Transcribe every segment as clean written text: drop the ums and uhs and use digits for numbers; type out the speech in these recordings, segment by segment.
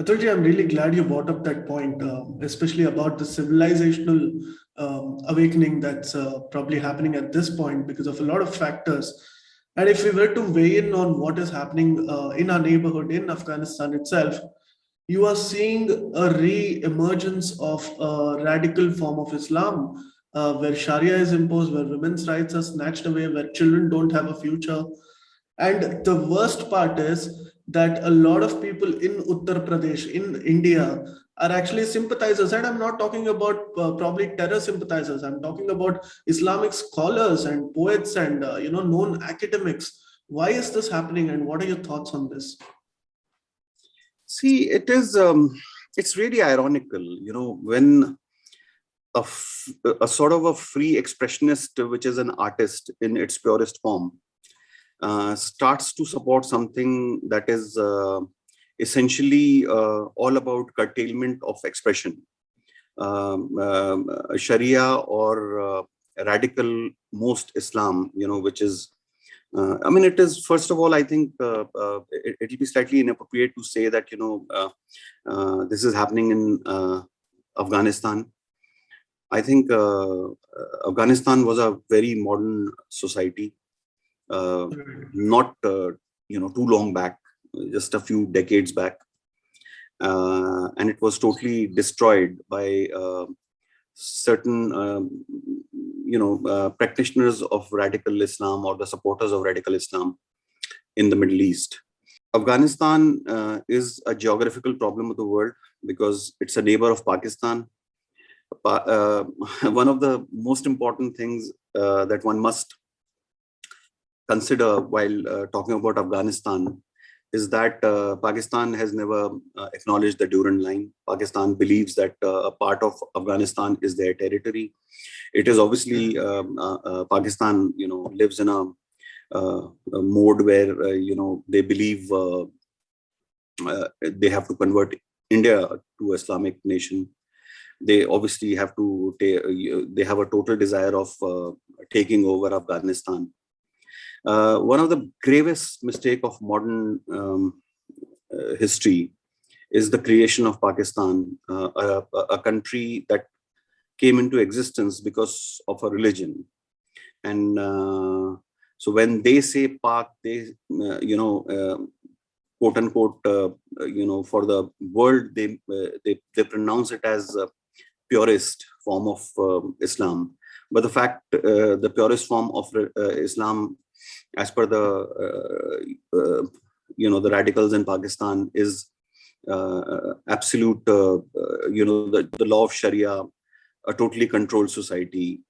Atulji, I'm really glad you brought up that point, especially about the civilizational awakening that's probably happening at this point because of a lot of factors. And if we were to weigh in on what is happening in our neighborhood in Afghanistan itself, you are seeing a re-emergence of a radical form of Islam, where Sharia is imposed, where women's rights are snatched away, where children don't have a future. And the worst part is that a lot of people in Uttar Pradesh, in India, are actually sympathizers. And I'm not talking about probably terror sympathizers. I'm talking about Islamic scholars and poets and known academics. Why is this happening, and what are your thoughts on this? See, it's really ironical, when a sort of a free expressionist, which is an artist in its purest form, starts to support something that is essentially all about curtailment of expression. Sharia or radical most Islam, which is, it is, first of all, I think it'll be slightly inappropriate to say that, this is happening in Afghanistan. I think Afghanistan was a very modern society, not, too long back, just a few decades back. And it was totally destroyed by certain, practitioners of radical Islam or the supporters of radical Islam in the Middle East. Afghanistan is a geographical problem of the world because it's a neighbor of Pakistan. One of the most important things that one must consider while talking about Afghanistan is that Pakistan has never acknowledged the Durand Line. Pakistan believes that a part of Afghanistan is their territory. It is obviously Pakistan, lives in a mode where they believe they have to convert India to Islamic nation. They obviously have to. They have a total desire of taking over Afghanistan. One of the gravest mistake of modern history is the creation of Pakistan, a country that came into existence because of a religion. And so when they say Pak, they, quote unquote, for the world, they pronounce it as a purest form of Islam. But the fact, the purest form of Islam, as per the the radicals in Pakistan, is absolute the law of Sharia, a totally controlled society,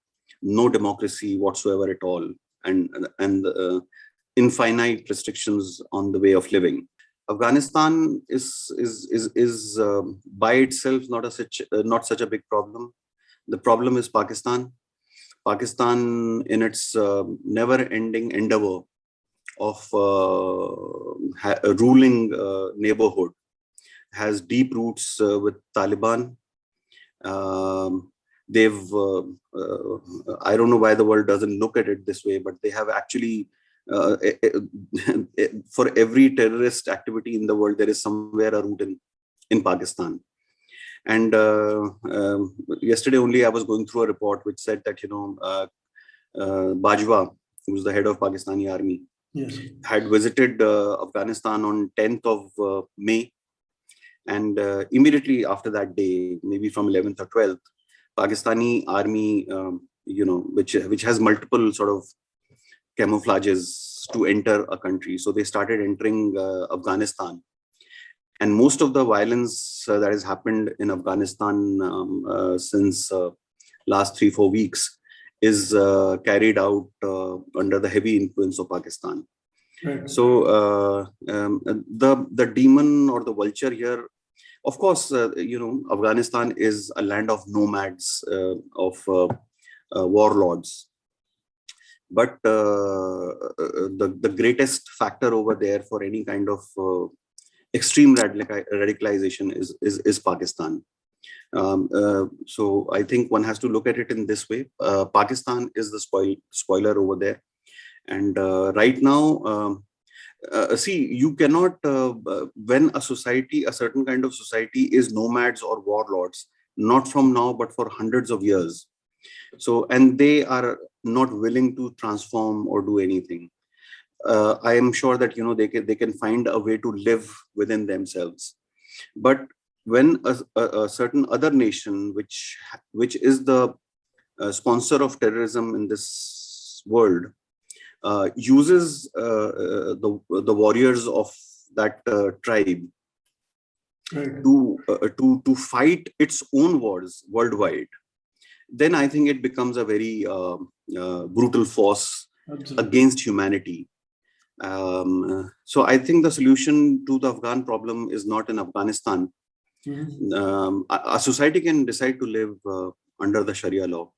no democracy whatsoever at all, and infinite restrictions on the way of living. Afghanistan is by itself not such a big problem. The problem is Pakistan. Pakistan, in its never-ending endeavor of ruling neighborhood, has deep roots with Taliban. They've, I don't know why the world doesn't look at it this way, but they have actually, for every terrorist activity in the world, there is somewhere a root in Pakistan. And yesterday only I was going through a report which said that, Bajwa, who's the head of Pakistani army, yes, had visited Afghanistan on 10th of May. And immediately after that day, maybe from 11th or 12th, Pakistani army, which has multiple sort of camouflages to enter a country. So they started entering Afghanistan. And most of the violence that has happened in Afghanistan since last 3-4 weeks is carried out under the heavy influence of Pakistan. right. So the demon or the vulture here, of course, Afghanistan is a land of nomads, of warlords. But the greatest factor over there for any kind of extreme radicalization is Pakistan. So I think one has to look at it in this way. Pakistan is the spoiler over there. And right now, See, you cannot, when a society, a certain kind of society is nomads or warlords, not from now, but for hundreds of years. So, and they are not willing to transform or do anything. I am sure that, they can find a way to live within themselves. But when a certain other nation, which is the sponsor of terrorism in this world, uses the warriors of that tribe Right. to fight its own wars worldwide, then I think it becomes a very brutal force Absolutely. against humanity. So I think the solution to the Afghan problem is not in Afghanistan. A society can decide to live under the Sharia law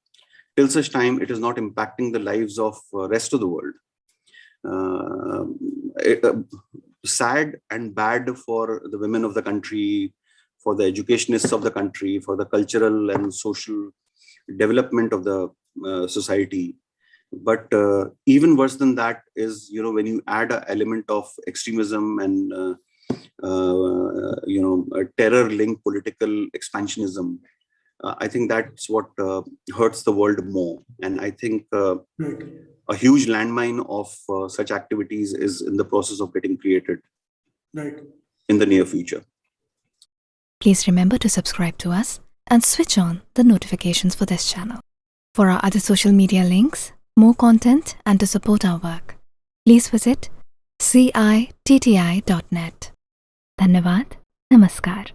till such time it is not impacting the lives of rest of the world. Sad and bad for the women of the country, for the educationists of the country, for the cultural and social development of the society. But even worse than that is, when you add an element of extremism and terror-linked political expansionism, I think that's what hurts the world more. And I think Right. a huge landmine of such activities is in the process of getting created Right. in the near future. Please remember to subscribe to us and switch on the notifications for this channel. For our other social media links, more content, and to support our work, please visit citti.net. Dhanyavad. Namaskar.